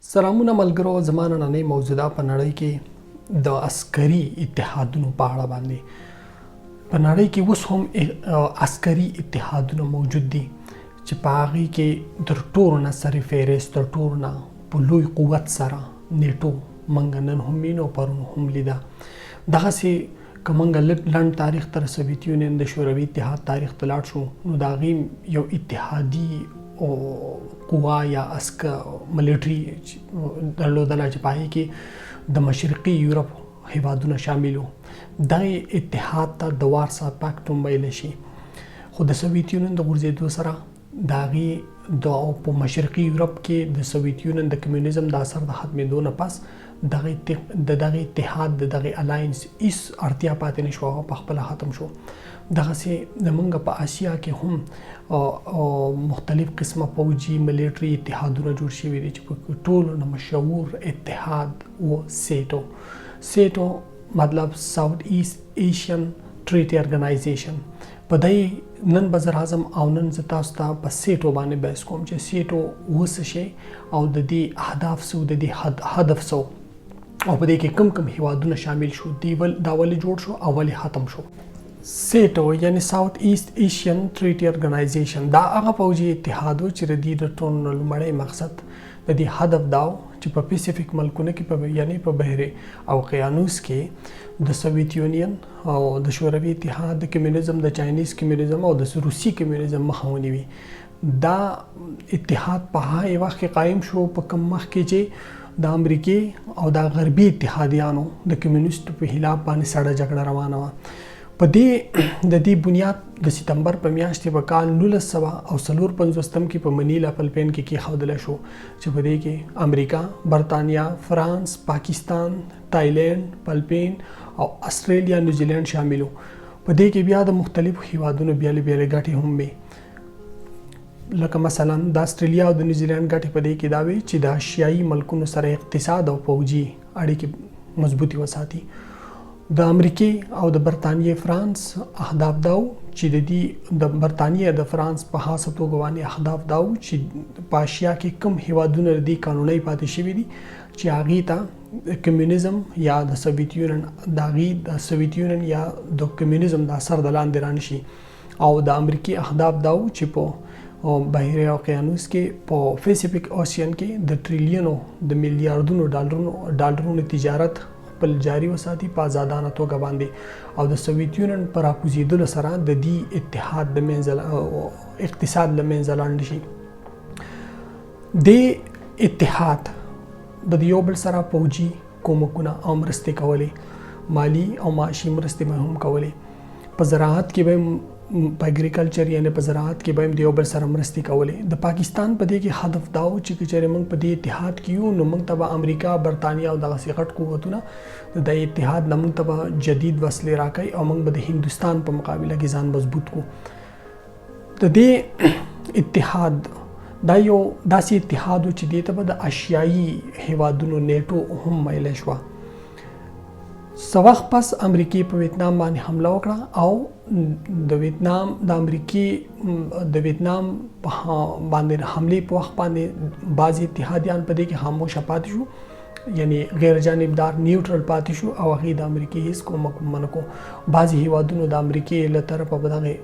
سلامونه ملګرو، زما نننۍ موضوع ده په نړۍ کې د عسکري اتحادونو په اړه باندې. په نړۍ کې اوس هم عسکري اتحادونه موجود دي چې په هغې کې تر ټولو نه سرفهرست، تر ټولو نه په لوی قوت سره نیټو موږ نن هم وینو، پرون هم لیده. دغسې که موږ لنډ تاریخ تر سوویت یونین د شوروي اتحاد تاریخ ته لاړ شو، نو د هغې یو اتحادي قوا یا ملیټري درلودله چې په هغې کې د مشرقي یورپ هیوادونه شامل وو. دغې اتحاد ته د وارسا پاکټ هم ویلی شي. خو د سوویت یونین د غورځېدو سره د هغې په مشرقي یورپ کې د سوویت یونین د کمیونیزم د اثر د ختمېدو نه پس د دغه اتحاد د دغه الاینس هیڅ اړتیا پاتې نه شوه او په خپله ختم شو. دغسې زموږ په اسیا کې هم مختلف قسمه پوځي ملیټري اتحادونه جوړ شوي دي چې په ټولو نه مشهور اتحاد و سیټو. سیټو مطلب ساوث ایست ایشین ټریټي ارګنایزیشن. په دې نن به زه راځم او نن زه تاسو ته په سیټو باندې بحث کوم چې سیټو اوس څه شی او د دې اهداف څه او د دې هدف څه او په دې کې کوم هیوادونه شامل شو، دا ولې جوړ شو او ولې ختم شو. سیټو یعنی ساوث ایست ایشین ټریټي ارګنایزیشن دا هغه پوځي اتحاد و چې د دې د ټولو نه لومړی مقصد د دې هدف دا و چې په پیسفیک ملکونو کې یعنی په بحر اوقیانوس کې د سوویت یونین او د شوروي اتحاد د کمیونیزم، د چاینیز کمیونیزم او د روسي کمیونیزم مخه ونیوي. دا اتحاد په هغه وخت کې قایم شو په کوم وخت کې چې د امریکې او د غربي اتحادیانو د کمیونیستو په خلاف باندې سړه جګړه روانه وه. په دې بنیاد د سپتمبر په میاشت کې په کال 1954 کې په منیلا فلپین کې کېښودلی شو چې په دې کې امریکا، برطانیا، فرانس، پاکستان، تایلند، فلپین او استرالیا، نیوزیلینډ شامل وو. په دې کې بیا د مختلفو هیوادونو بیلې بیلې ګټې هم وې، لکه مثلا د استرالیا او د نیوزیلینډ ګټې په دې کې دا وې چې د ایشیایي ملکونو سره اقتصاد او پوځي اړیکې مضبوطې وساتي. د امریکې او د برطانیې فرانس اهداف دا و چې د برطانیې د فرانس په خاصه توګه باندې اهداف دا و چې په اشیا کې کوم هیوادونه د دې قانوني پاتې شوي دي چې هغې ته کمیونیزم یا د سوویت یونین یا د کمیونیزم د اثر د لاندې رانشي. او د امریکې اهداف دا و چې په بحر اوقیانوس کې په پیسفیک اوشین کې د ټریلیونو د میلیارډونو ډالرونو تجارت خپل جاري وساتي په آزادانه توګه باندې. او د سوویت یونین په راکوزېدلو سره د دې اتحاد د منځه اقتصاد له منځه لاړ شي. دې اتحاد به د یو بل سره پوځي کومکونه او مرستې کولې، مالی او معاشي مرستې به هم کولې. په زراعت کې به په اګریکلچر یعنی په زراعت کې به هم د یو بل سره مرستې کولې. د پاکستان په دې کې هدف دا و چې که چېرې موږ په دې اتحاد کې یو نو موږ ته به امریکا، برطانیا او دغسې غټ قوتونه د اتحاد نه موږ ته به جدید وسلې راکوي او موږ به د هندوستان په مقابله کې ځان مضبوط کړو. د دې اتحاد دا یو داسې اتحاد و چې دې ته به د اشیایي هیوادونو نیټو هم ویلی شوه. څه وخت پس امریکې په ویتنام باندې حمله وکړه او د ویتنام په باندې حملې په وخت باندې بعضې اتحادیان په دې کې خاموشه پاتې شو، یعنی غیر جانبدار نیوټرل پاتې شو او هغې د امریکې هیڅ کومک ونه کړو. بعضې هیوادونو د امریکې له طرفه په دغې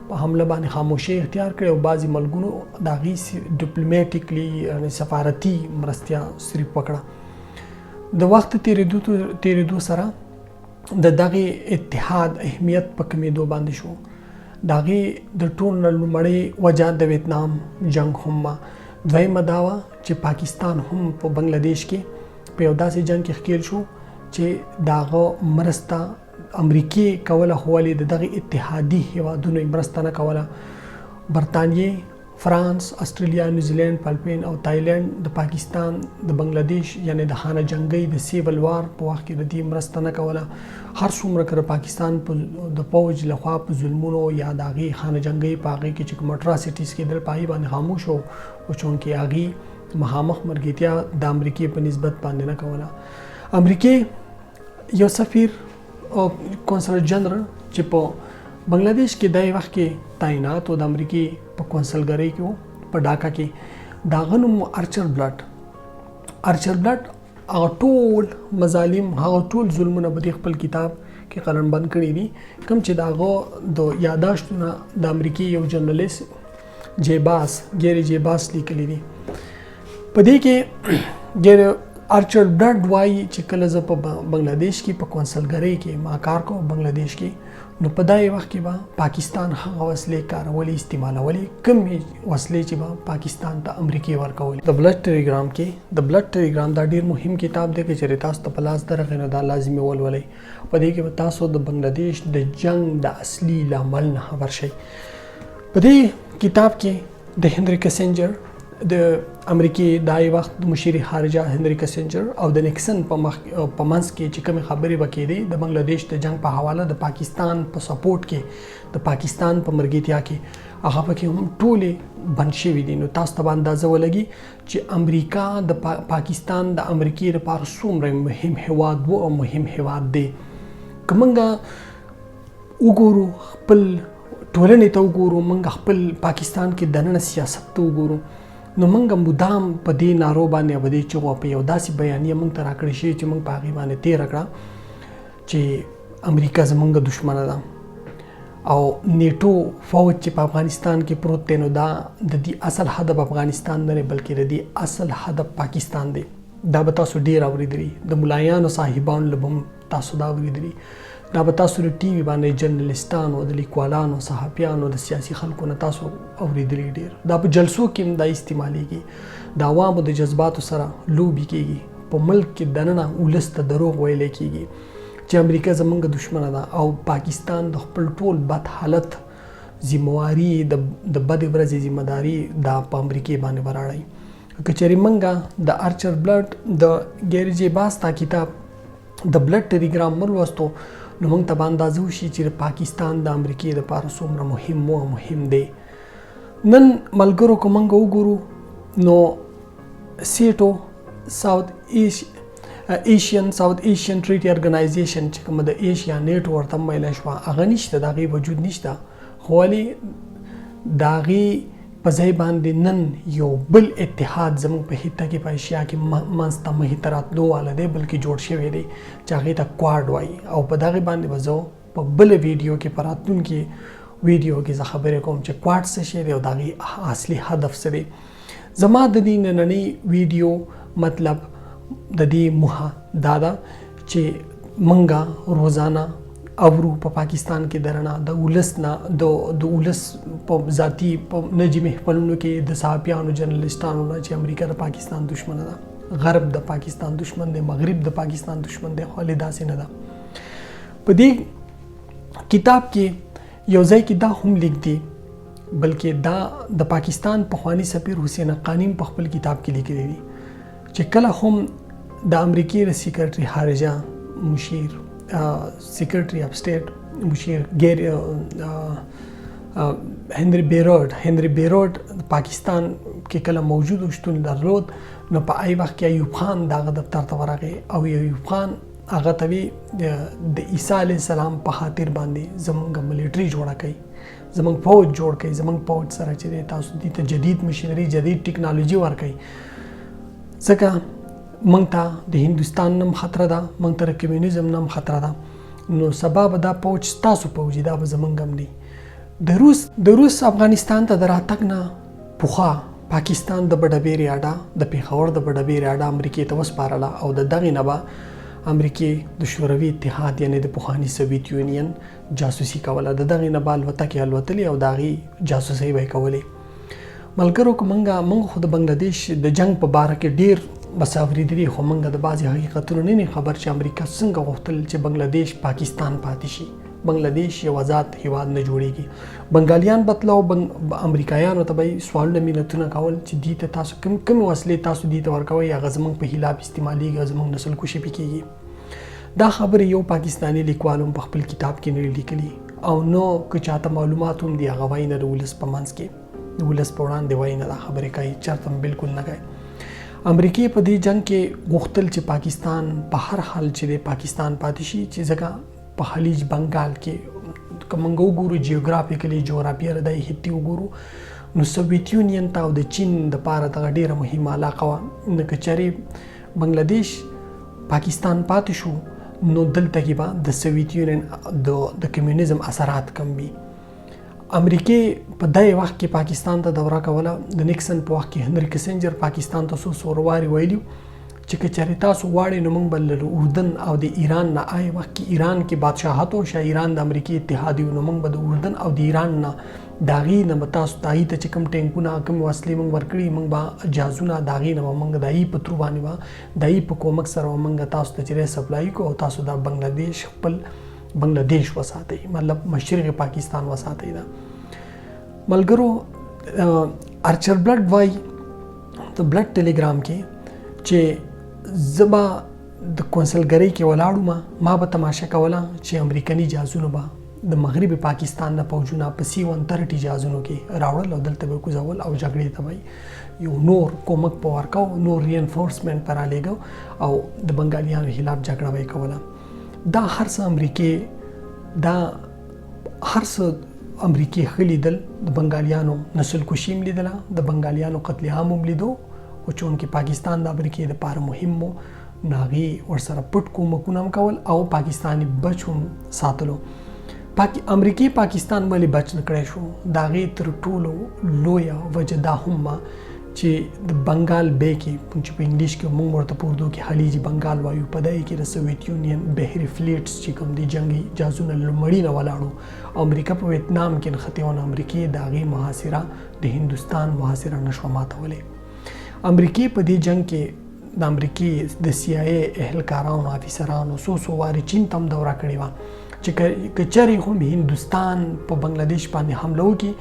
په حمله باندې خاموشي اختیار کړې او بعضې ملکونو د هغې ډیپلوماټیکلی یعنې سفارتي مرستیا صرف وکړه. د وخت تیریدو سره د دغې اتحاد اهمیت په کمیدو باندې شو. د هغې د ټولو نه لومړۍ وجه د ویتنام جنګ هم وه. دویمه دا وه چې پاکستان هم په بنګلادیش کې په یو داسې جنګ کې ښکېل شو چې د هغه مرسته امریکې کوله خو ولې د دغې اتحادي هیوادونو مرسته نه کوله. برطانیې، فرانس، استرالیا، نیوزیلینډ، فلپین او تایلند د پاکستان د بنګلادیش یعنی د خانه جنګۍ د سیول وار په وخت کې د دې مرسته نه کوله. هر څومره که د پاکستان د پوځ لخوا په ظلمونو یا د هغې خانه جنګۍ په هغې کې چې کوم اټراسټیز کېدل په هغې باندې خاموش وو، چونکې هغې مخامخ مرګتیا د امریکې په نسبت باندې نه کوله. امریکې یو سفیر او کونسل جنرال چې په بنګلادیش کې دای وخت کې تعینات او د امریکې په کونسلګرۍ کې په ډاکا کې د هغه نوم ارچر بلډ آرچر بلډ هغه ټول مظالم هغه ټول ظلمونه په خپل کتاب کې قلمبند کړي دي کوم چې داغه د یاداشتونه د امریکای یو جرنالیست ګیری جیباس لیکلي دي. په دې کې ګیری آرچر بلډ وایي چې کله زه په بنگلاديش کې په کونسلګرۍ کې ما کار کوم بنگلاديش کې نو په دای وخت کې به پاکستان هغه وسلې کارولې استعمالولې کوم وسلې چې به پاکستان ته امریکای ورکول. د بلډ ټلګرام کې د بلډ ټلګرام دا ډیر مهم کتاب دی چې تاسو ته په لاس درغې نو دا لازمي ولولئ. په دې کې تاسو د بنگلاديش د جنگ د اصلي لامل نه خبر شئ. په دې کتاب کې د هنري کسنجر د امریکای دای وخت د مشیر خارجه هنري کسنجر او د نیکسن په منځ کې چې کوم خبرې وکړي د بنگلاديش د جنگ په حواله د پاکستان په سپورټ کې د پاکستان په مرګتیا کې هغه پکې هم ټوله بند شوی دي. نو تاسو ته اندازه ولګي چې امریکا د پاکستان د امریکای لپاره څومره مهم هیواد وو او مهم هیواد دی. کومنګه وګورو خپل ټولنې ته وګورو موږ خپل پاکستان کې دننه سیاست ته وګورو نو موږ مدام په دې نارو باندې ودی چې په یو داسې بیانیه موږ ته راکړی شي چې موږ په هغې باندې تیر کړه چې امریکا زموږ دشمنه ده او نیټو فوج چې په افغانستان کې پروت دی نو دا د دې اصل هدف افغانستان نه بلکې د دې اصل هدف پاکستان دی. دا به تاسو ډیر اوریدلی د ملایانو صاحبانو لبم تاسو دا اوریدلی دا به تاسو د ټي وي باندې جرنالستانو د لیکوالانو صحافیانو د سیاسي خلکو نه تاسو اوریدلی ډیر دا په جلسو کې دا استعمالېږي د عوامو د جذباتو سره لوبي کېږي په ملک کې دننه ولس ته دروغ ویل کېږي چې امریکا زمونږ دشمنه ده او پاکستان د خپل ټول بد حالت ذمہواری د بد ورځې ذمہداري دا په امریکا باندې وراړي. کچېرې منګه د آرچر بلډ د ګیری جیباس تا کتاب د بلډ ټلګرام ولوستو نو موږ ته اندازه وشي چې پاکستان د امریکای لپاره څومره مهم دی. نن ملګرو کوم موږ وګورو نو سیټو ساوث ایشین ټریټي ارګنایزیشن چې کوم د ایشیا نیټ ورته مایل شو هغه نشته دغه وجود نشته خو ولې داغي په ځای باندې نن یو بل اتحاد زموږ په هیته کې په اشیا کې منځته مهیته راتلو والا دی بلکې جوړ شوی دی چې هغې ته کواد وایي او په دغې باندې به زه په بله ویډیو کې په راتلونکي ویډیو کې زه خبرې کوم چې کواد څه شی دی او د هغې اصلي هدف څه دی. زما د دې نننۍ ویډیو مطلب د دې موخه دا ده چې منګه روزانه اورو په پاکستان کې درنه د ولس نه د ولس په ذاتی په نجی محفلونو کې د صحافیانو جرنالستانو نه چې امریکا د پاکستان دشمنه ده غرب د پاکستان دشمن دی مغرب د پاکستان دشمن دی خو له داسې نه ده. په دې کتاب کې یو ځای کې دا هم لیک دی بلکې دا د پاکستان پخوانی سفیر حسین حقانی په خپل کتاب کې لیکلی دی چې کله هم د امریکای د سیکرټري خارجه مشیر سیکرټري اف سټیټ مشیر هنري بیروډ پاکستان کې کله موجود شتون درلود نو په ای وخت کې ایوب خان دغه دفتر ته ورغی او ایوب خان هغه ته د عیسی علیه السلام په خاطر باندې زمونږ ملټري جوړه کړي زمونږ فوج جوړ کړي زمونږ فوج سره چې تاسو دې ته جدید مشینری جدید ټیکنالوژي ورکړي ځکه موږ ته د هندوستان نم خطر ده موږ ته کمیونیزم نم خطر ده نو سبب دا فوج تاسو فوج دا به زمونږ هم دی. د روس افغانستان ته دراتګ نه پوخا پاکستان د بډبېرې اډه د پیښور د بډبېرې اډه امریکای ته وسپارله او د دغې نه به امریکای د شوروي اتحاد یعنی د پخواني سوویت یونین جاسوسي کوله د دغې نه به الوتکې الوتلې او د هغې جاسوسي به یې کولې. ملګرو که موږ خو د بنګلادیش د جنګ په باره کې ډېر بس اورېدلي خو موږ د بعضې حقیقتونو نه خبر چې امریکا څنګه غوښتل چې بنګلادیش پاکستان پاتې شي بنگلادیش یو آزاد هیواد نه جوړیږي. بنګالیان بتلو امریکایانو ته به سوالونه ملتونه کول چې دې ته تاسو کوم وسلې تاسو دې ته ورکوئ هغه زموږ په خلاف استعمالیږي زموږ نسل کشي پې کېږي. دا خبرې یو پاکستاني لیکوال هم په خپل کتاب کې نه لیکلي او نو که چاته معلومات هم دي هغه وایي نه د ولس په منځ کې د ولس په وړاندې وایي نه دا خبرې کوي چېرته هم بالکل نه کوي. امریکای په دې جنګ کې غوښتل چې پاکستان په هر حال چې د پاکستان پاتې شي چې ځکه په خلیج بنگال کې که موږ وګورو جیوګرافیکلی جغرافیه د هیتي وګورو نو سوویت یونین ته او د چین دپاره دغه ډیره مهمه علاقه وه. نو که چېرې بنګلادیش پاکستان پاتې شو نو دلته کې به د سوویت یونین د کمیونیزم اثرات کم وي. امریکې په دغه وخت کې پاکستان ته دوره کوله. د نیکسن په وخت کې هنري کسنجر پاکستان ته څو وارې ویلي چې که چېرې تاسو غواړئ نو موږ به له اردن او د ایران نه وخت کې ایران کې بادشاهت و شاه ایران د امریکې اتحادي نو موږ به د اردن او د ایران نه د هغې نه به تاسو د هغې ته چې کوم ټینکونه کوم وسلې موږ ورکړي موږ به جهازونه د هغې نه به موږ د هغې په ترو باندې به د هغې په کومک سره به موږ تاسو ته چې سپلای کړو او تاسو د بنګلادیش خپل بنګلادیش وساتئ مطلب مشرق پاکستان وساتئ. دا ملګرو ارچر بلډ وایي د بلډ ټیلیګرام کې چې زه به د کونسلګرۍ کې ولاړم ما به تماشه کوله چې امریکني جهازونو به د مغربي پاکستان د پوځونه په C-130 جهازونو کې راوړل او دلته به کوزول او جګړې ته به یو نور کومک په ورکاو نور رینفورسمنټ پر رالیږو او د بنګالیانو خلاف جګړه به کوله. دا هر څه امریکې دا هر څه امریکې ښه لیدل. د بنګالیانو نسل کشي هم لیدله د بنګالیانو قتل عام هم لیدو او چونکې پاکستان د امریکې دپاره مهم و نو هغې ورسره پټ کومکونه هم کول او پاکستاني بچ هم ساتلو. امریکې پاکستان ولې بچ نه کړی شو د هغې تر ټولو لویه وجه دا هم چې د بنګال بې کې چې په انګلیش کې موږ ورته په اردو کې خلیج بنګال وایو په دغې کې د سوویت یونین بحري فلیټس چې کوم دي جنګي جهازونه له مړي نه ولاړو. امریکا په ویتنام کې نښتې وه نو امریکې د هغې محاصره د هندوستان محاصره نه شوه ماتولی. امریکې په دې جنګ کې د امریکې د CIA اهلکارانو افیسرانو څو وارې چین ته هم دوره کړې وه چې که چېرې هم هندوستان په بنګلادیش باندې حمله وکړي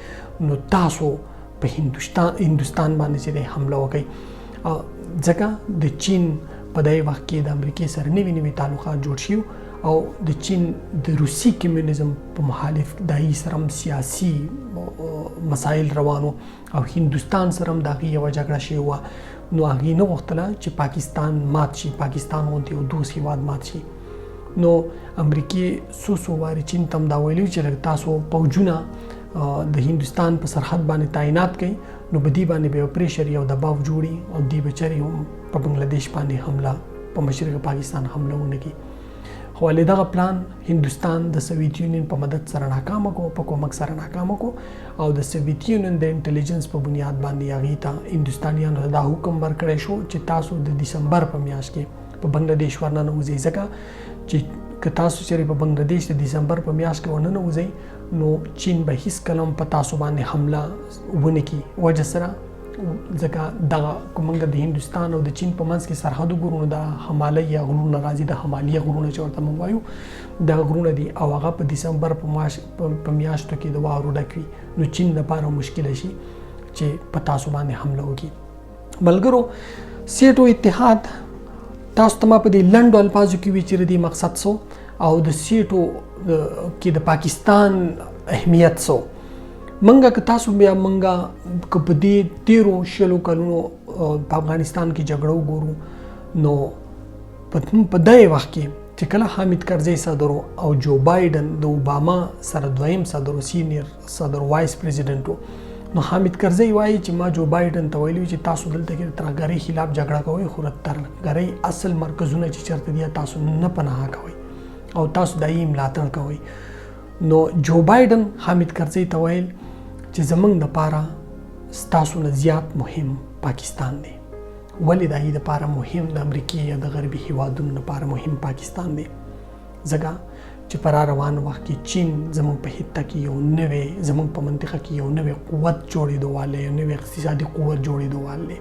نو تاسو په هندوستان باندې چې دی حمله وکړئ. ځکه د چین په دغه وخت کې د امریکې سره نوي نوي تعلقات جوړ شوي او د چین د روسي کمیونیزم په مخالف د هغې سره هم سیاسي مسایل روانو او هندوستان سره هم د هغې یوه جګړه شوې وه نو هغې نه غوښتله چې پاکستان مات شي پاکستان غوندې یو دوست هېواد مات شي. نو امریکې څو وارې چین ته هم دا ویلي چې تاسو پوځونه د هندوستان په سرحد باندې تعینات کړئ نو په دې باندې به یو پریشر یو دباو جوړي او دوی به چېرې هم په بنګلادیش باندې حمله په مشرق پاکستان حمله ونه کړي. خو ولې دغه پلان هندوستان د سوویت یونین په مدد سره ناکامه کړو په کومک سره ناکامه کړو او د سوویت یونین د انټلیجنس په بنیاد باندې هغې ته هندوستانیانو ته دا حکم ورکړی شو چې تاسو د دسمبر په میاشت کې په بنګلادیش ورننوځئ. ځکه چې که تاسو چېرې په بنګلادیش د دسمبر په میاشت کې ورننوځئ نو چین به هیڅکله هم په تاسو باندې حمله ونه کړي. وجه سره ځکه دغه کومنګ د هندوستان او د چین په منځ کې سرحد وګورو د همالیا غرونه راځي د همالیا غرونه چې ورته موږ وایو دغه غرونه دي او هغه په دسمبر په میاشتو کې د واورو ډک وي نو چین لپاره مشکله شي چې په تاسو باندې حمله وکړي. ملګرو سیټو اتحاد تاسو ته ما په دې لنډو الفاظو کې وی چې د مقصد سو او د سیټو کې د پاکستان اهمیت سو. منګه که تاسو بیا منګه که په دې 13 کلونو په افغانستان کې جګړه وګورو نو په دغه وخت کې چې کله حامد کرزی صدر او جو بایدن د اوباما سره دویم صدر سینیر صدر وایس پریزیډنټ نو حامد کرزی وایي چې ما جو بایدن ته ویلي چې تاسو دلته کې ترهګرۍ خلاف جګړه کوئ خو ترهګرۍ اصل مرکزونه چې چېرته دي تاسو نه پناه کوئ او تاسو د هغې ملاتړ کوئ. نو جو بایدن حامد کرزی ته ویل چې زموږ دپاره ستاسو نه زیات مهم پاکستان دی. ولې د هغې دپاره مهم د امریکې یا د غربي هیوادونو دپاره مهم پاکستان دی؟ ځکه چې په را روان وخت کې چین زموږ په خطه کې یو نوی زموږ په منطقه کې یو نوی قوت جوړېدو والی یو نوی اقتصادي قوت جوړېدو والی.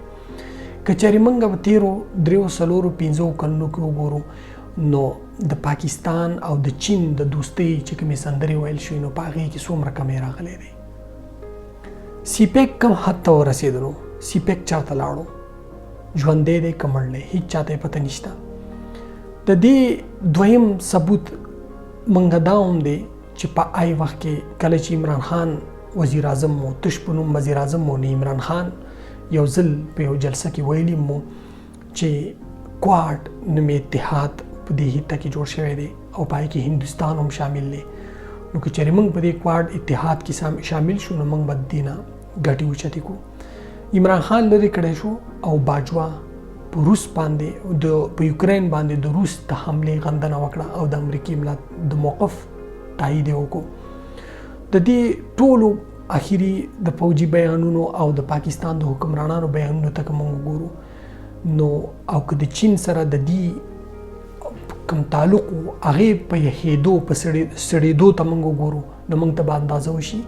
که چېرې موږ په 3-4-5 کلونو کې وګورو نو د پاکستان او د چین د دوستۍ چې کومې سندرې ویل شوي نو په هغې کې څومره کمی راغلی دی. سیپیک کم حد ته ورسېدلو سیپیک چېرته لاړو ژوندی دی که مړ دی هېڅ چاته یې پته نشته. د دې دویم ثبوت منګه دا هم دی چې په آی وخت کې کله چې عمران خان وزیر اعظم مو تش په نوم وزیر اعظم مو نه عمران خان یو ځل په یو جلسه کې ویلي مو چې کواد نومې اتحاد په دې حته کې جوړ شوی دی او په هغې کې هندوستان هم شامل دی. نو که چېرې موږ په دې کواد اتحاد کې شامل شو نو موږ به د دې نه ګټې اوچتې کو. عمران خان لرې کړی شو او باجوا په روس باندې په یوکرین باندې د روس د حملې غندنه وکړه او د امریکایي ملت د موقف تایید یې وکړو. د دې ټولو اخري د پوځي بیانونو او د پاکستان د حکمرانانو بیانونو ته که موږ وګورو نو او که د چین سره د دې کوم تعلق و هغې په یخېدو په سړېدو ته موږ وګورو نو موږ ته به اندازه وشي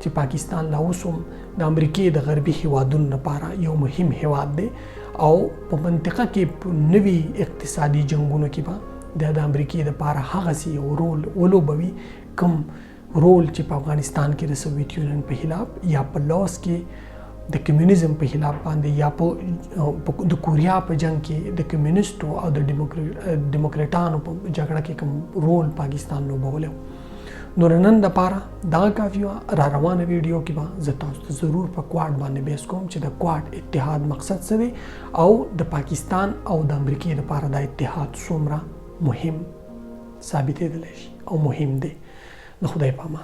چې پاکستان لا اوس هم د امریکې د غربي هیوادونو لپاره یو مهم هیواد دی او په منطقه کې په نوي اقتصادي جنګونو کې به د امریکې لپاره هغسې یو رول ولوبوي کوم رول چې په افغانستان کې د سوویت یونین په خلاف یا په لاس کې د کمیونیزم په خلاف باندې یا په د کوریا په جنگ کې د کمیونیستو او د ډیموکریټانو په جګړه کې کوم رول پاکستان لوبولی. نو نن دپاره دغه کافي وه. را روانه ویډیو کې به زه تاسو ته ضرور په کواد باندې بحث کوم چې د کواد اتحاد مقصد څه دی او د پاکستان او د امریکې لپاره دا اتحاد څومره مهم ثابتېدلی شي او مهم دی. د خدای په امان.